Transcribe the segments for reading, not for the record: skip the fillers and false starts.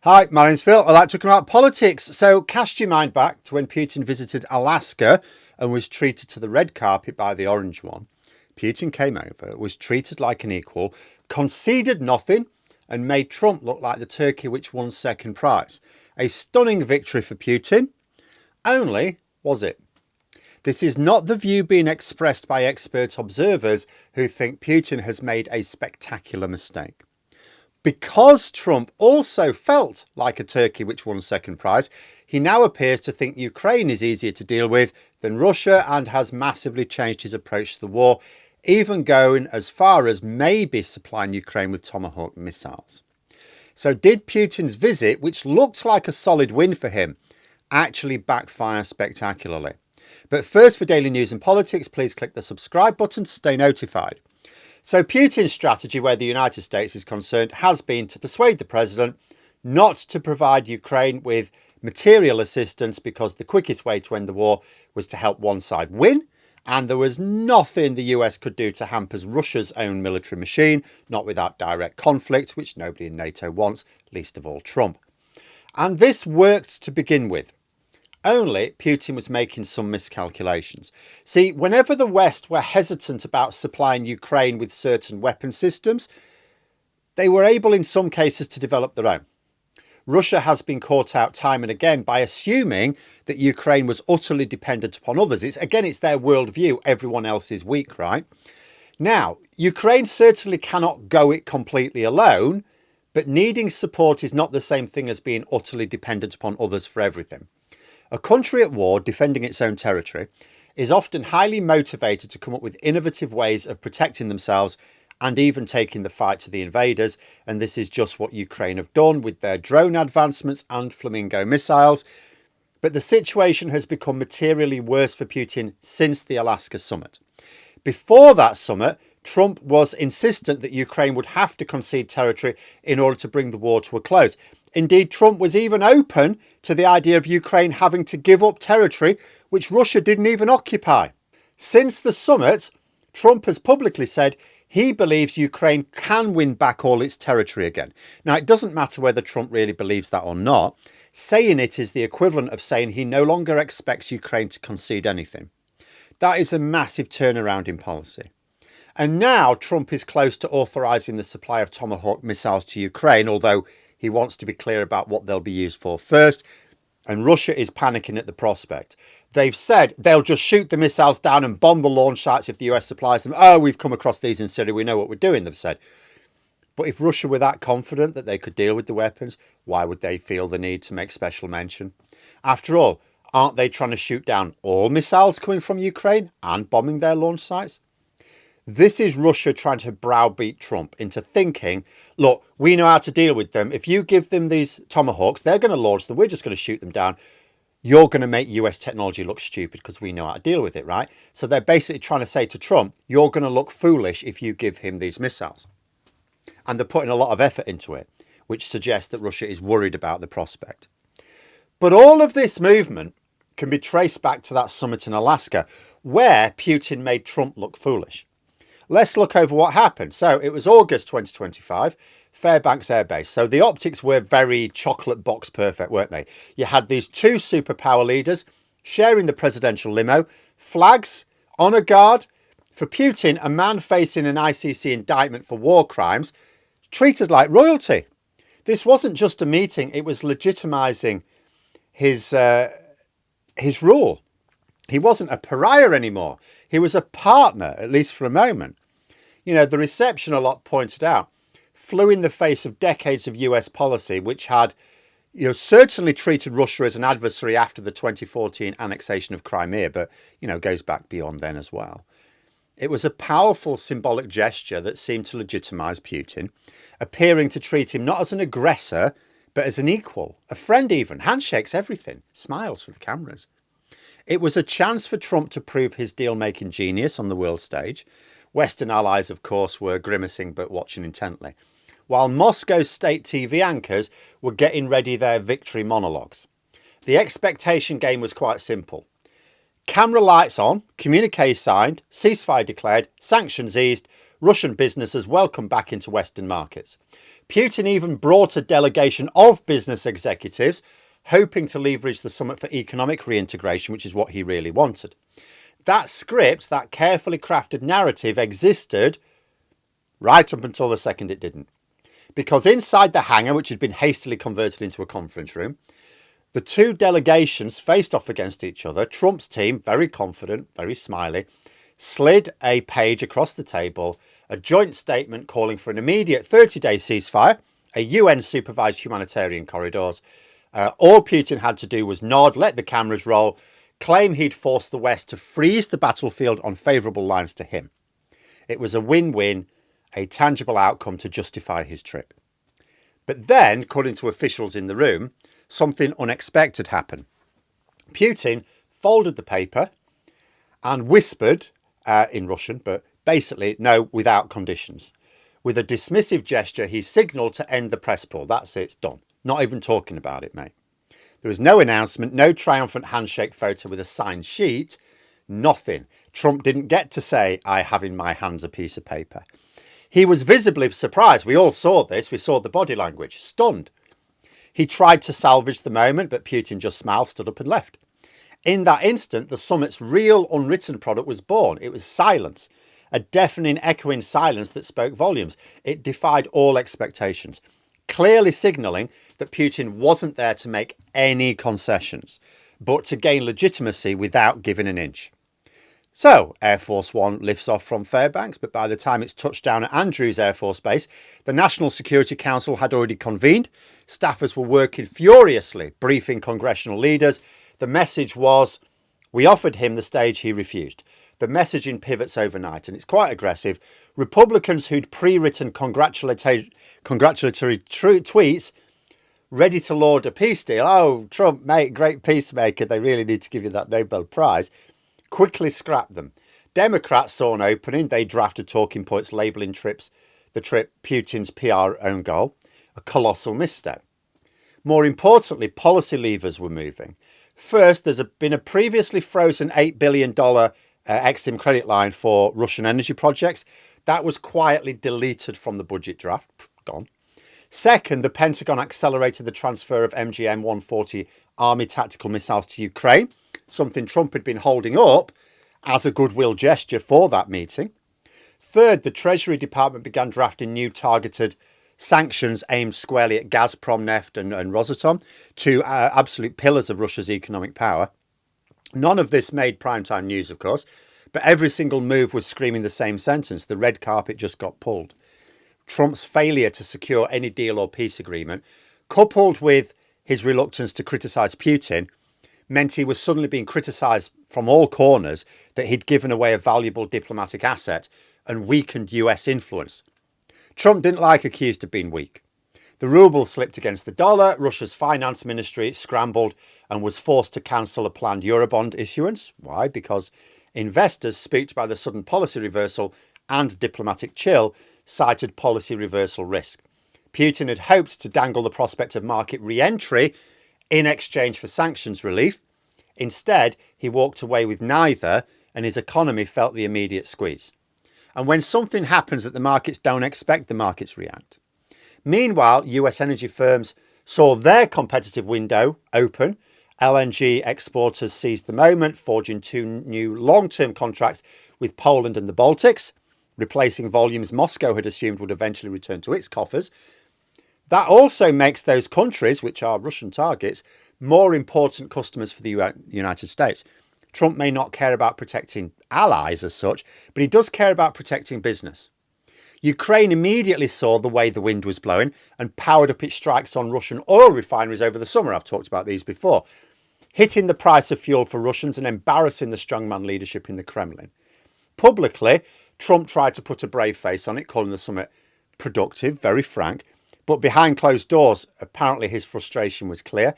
Hi, my name's Phil. I like talking about politics. So cast your mind back to when Putin visited Alaska and was treated to the red carpet by the orange one. Putin came over, was treated like an equal, conceded nothing, and made Trump look like the turkey which won second prize. A stunning victory for Putin. Only, was it? This is not the view being expressed by expert observers who think Putin has made a spectacular mistake. Because Trump also felt like a turkey which won second prize, he now appears to think Ukraine is easier to deal with than Russia and has massively changed his approach to the war, even going as far as maybe supplying Ukraine with Tomahawk missiles. So did Putin's visit, which looked like a solid win for him, actually backfire spectacularly? But first, for daily news and politics, please click the subscribe button to stay notified. So Putin's strategy, where the United States is concerned, has been to persuade the president not to provide Ukraine with material assistance because the quickest way to end the war was to help one side win. And there was nothing the US could do to hamper Russia's own military machine, not without direct conflict, which nobody in NATO wants, least of all Trump. And this worked to begin with. Only Putin was making some miscalculations. See, whenever the West were hesitant about supplying Ukraine with certain weapon systems, they were able in some cases to develop their own. Russia has been caught out time and again by assuming that Ukraine was utterly dependent upon others. It's their worldview. Everyone else is weak, right? Now, Ukraine certainly cannot go it completely alone, but needing support is not the same thing as being utterly dependent upon others for everything. A country at war defending its own territory is often highly motivated to come up with innovative ways of protecting themselves and even taking the fight to the invaders. And this is just what Ukraine have done with their drone advancements and Flamingo missiles. But the situation has become materially worse for Putin since the Alaska summit. Before that summit, Trump was insistent that Ukraine would have to concede territory in order to bring the war to a close. Indeed, Trump was even open to the idea of Ukraine having to give up territory which Russia didn't even occupy. Since the summit, Trump has publicly said he believes Ukraine can win back all its territory again. Now, it doesn't matter whether Trump really believes that or not. Saying it is the equivalent of saying he no longer expects Ukraine to concede anything. That is a massive turnaround in policy. And now Trump is close to authorising the supply of Tomahawk missiles to Ukraine, although he wants to be clear about what they'll be used for first. And Russia is panicking at the prospect. They've said they'll just shoot the missiles down and bomb the launch sites if the US supplies them. Oh, we've come across these in Syria. We know what we're doing, they've said. But if Russia were that confident that they could deal with the weapons, why would they feel the need to make special mention? After all, aren't they trying to shoot down all missiles coming from Ukraine and bombing their launch sites? This is Russia trying to browbeat Trump into thinking, look, we know how to deal with them. If you give them these Tomahawks, they're going to launch them. We're just going to shoot them down. You're going to make US technology look stupid because we know how to deal with it, right? So they're basically trying to say to Trump, you're going to look foolish if you give him these missiles. And they're putting a lot of effort into it, which suggests that Russia is worried about the prospect. But all of this movement can be traced back to that summit in Alaska, where Putin made Trump look foolish. Let's look over what happened. So it was August 2025, Fairbanks Air Base. So the optics were very chocolate box perfect, weren't they? You had these two superpower leaders sharing the presidential limo, flags, honor guard. For Putin, a man facing an ICC indictment for war crimes, treated like royalty. This wasn't just a meeting, it was legitimizing his rule. He wasn't a pariah anymore. He was a partner, at least for a moment. You know, the reception, a lot pointed out, flew in the face of decades of US policy, which had, certainly treated Russia as an adversary after the 2014 annexation of Crimea, but, goes back beyond then as well. It was a powerful symbolic gesture that seemed to legitimize Putin, appearing to treat him not as an aggressor, but as an equal, a friend even, handshakes, everything, smiles for the cameras. It was a chance for Trump to prove his deal-making genius on the world stage. Western allies, of course, were grimacing but watching intently, while Moscow's state TV anchors were getting ready their victory monologues. The expectation game was quite simple. Camera lights on, communique signed, ceasefire declared, sanctions eased, Russian businesses welcome back into Western markets. Putin even brought a delegation of business executives, hoping to leverage the summit for economic reintegration, which is what he really wanted. That script, that carefully crafted narrative existed right up until the second it didn't. Because inside the hangar, which had been hastily converted into a conference room, the two delegations faced off against each other. Trump's team, very confident, very smiley, slid a page across the table, a joint statement calling for an immediate 30-day ceasefire, a UN-supervised humanitarian corridors. All Putin had to do was nod, let the cameras roll, claim he'd forced the West to freeze the battlefield on favourable lines to him. It was a win-win, a tangible outcome to justify his trip. But then, according to officials in the room, something unexpected happened. Putin folded the paper and whispered, in Russian, but basically, no, without conditions. With a dismissive gesture, he signalled to end the press pool. That's it, it's done. Not even talking about it, mate. There was no announcement, no triumphant handshake photo with a signed sheet, nothing. Trump didn't get to say, I have in my hands a piece of paper. He was visibly surprised. We all saw this. We saw the body language. Stunned. He tried to salvage the moment, but Putin just smiled, stood up and left. In that instant, the summit's real unwritten product was born. It was silence. A deafening, echoing silence that spoke volumes. It defied all expectations, clearly signalling that Putin wasn't there to make any concessions, but to gain legitimacy without giving an inch. So, Air Force One lifts off from Fairbanks, but by the time it's touched down at Andrews Air Force Base, the National Security Council had already convened. Staffers were working furiously, briefing congressional leaders. The message was, we offered him the stage, he refused. The messaging pivots overnight, and it's quite aggressive. Republicans who'd pre-written congratulatory tweets, ready to laud a peace deal. Oh, Trump, mate, great peacemaker. They really need to give you that Nobel Prize. Quickly scrapped them. Democrats saw an opening. They drafted talking points labelling the trip Putin's PR own goal. A colossal misstep. More importantly, policy levers were moving. First, there's been a previously frozen $8 billion Exim credit line for Russian energy projects. That was quietly deleted from the budget draft. Gone. Second, the Pentagon accelerated the transfer of MGM-140 Army tactical missiles to Ukraine, something Trump had been holding up as a goodwill gesture for that meeting. Third, the Treasury Department began drafting new targeted sanctions aimed squarely at Gazprom, Neft and Rosatom, two absolute pillars of Russia's economic power. None of this made primetime news, of course, but every single move was screaming the same sentence. The red carpet just got pulled. Trump's failure to secure any deal or peace agreement, coupled with his reluctance to criticise Putin, meant he was suddenly being criticised from all corners that he'd given away a valuable diplomatic asset and weakened US influence. Trump didn't like accused of being weak. The ruble slipped against the dollar, Russia's finance ministry scrambled and was forced to cancel a planned Eurobond issuance. Why? Because investors, spooked by the sudden policy reversal and diplomatic chill, cited policy reversal risk. Putin had hoped to dangle the prospect of market re-entry in exchange for sanctions relief. Instead, he walked away with neither, and his economy felt the immediate squeeze. And when something happens that the markets don't expect, the markets react. Meanwhile, US energy firms saw their competitive window open. LNG exporters seized the moment, forging two new long-term contracts with Poland and the Baltics, replacing volumes Moscow had assumed would eventually return to its coffers. That also makes those countries, which are Russian targets, more important customers for the United States. Trump may not care about protecting allies as such, but he does care about protecting business. Ukraine immediately saw the way the wind was blowing and powered up its strikes on Russian oil refineries over the summer. I've talked about these before, hitting the price of fuel for Russians and embarrassing the strongman leadership in the Kremlin. Publicly, Trump tried to put a brave face on it, calling the summit productive, very frank. But behind closed doors, apparently his frustration was clear.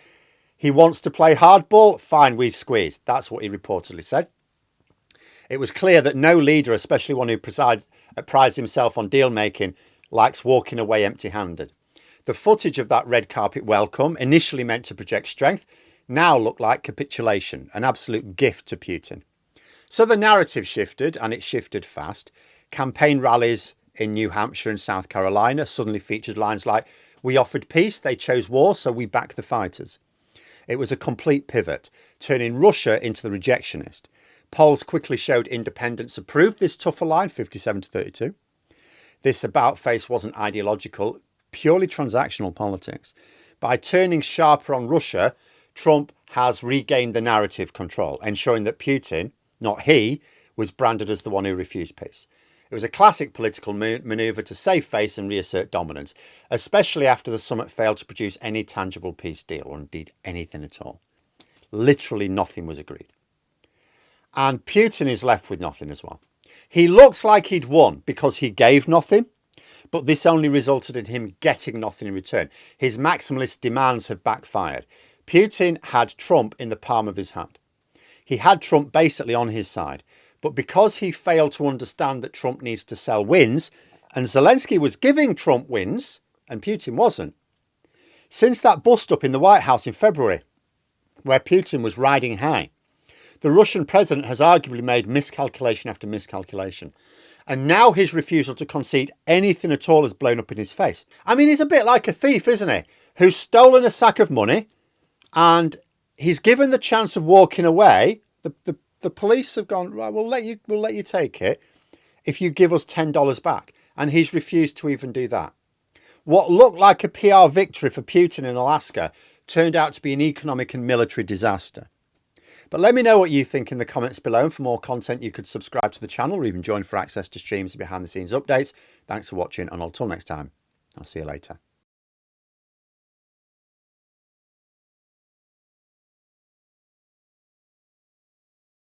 He wants to play hardball, fine, we squeeze. That's what he reportedly said. It was clear that no leader, especially one who prides himself on deal-making, likes walking away empty-handed. The footage of that red carpet welcome, initially meant to project strength, now looked like capitulation, an absolute gift to Putin. So the narrative shifted, and it shifted fast. Campaign rallies in New Hampshire and South Carolina suddenly featured lines like, "We offered peace, they chose war, so we back the fighters." It was a complete pivot, turning Russia into the rejectionist. Polls quickly showed independents approved this tougher line, 57 to 32. This about-face wasn't ideological, purely transactional politics. By turning sharper on Russia, Trump has regained the narrative control, ensuring that Putin, not he, was branded as the one who refused peace. It was a classic political manoeuvre to save face and reassert dominance, especially after the summit failed to produce any tangible peace deal, or indeed anything at all. Literally nothing was agreed. And Putin is left with nothing as well. He looks like he'd won because he gave nothing, but this only resulted in him getting nothing in return. His maximalist demands have backfired. Putin had Trump in the palm of his hand. He had Trump basically on his side. But because he failed to understand that Trump needs to sell wins, and Zelensky was giving Trump wins, and Putin wasn't. Since that bust-up in the White House in February, where Putin was riding high, the Russian president has arguably made miscalculation after miscalculation. And now his refusal to concede anything at all has blown up in his face. I mean, he's a bit like a thief, isn't he? Who's stolen a sack of money, and he's given the chance of walking away. The police have gone, right, we'll let you take it if you give us $10 back. And he's refused to even do that. What looked like a PR victory for Putin in Alaska turned out to be an economic and military disaster. But let me know what you think in the comments below. And for more content, you could subscribe to the channel or even join for access to streams and behind the scenes updates. Thanks for watching, and until next time, I'll see you later.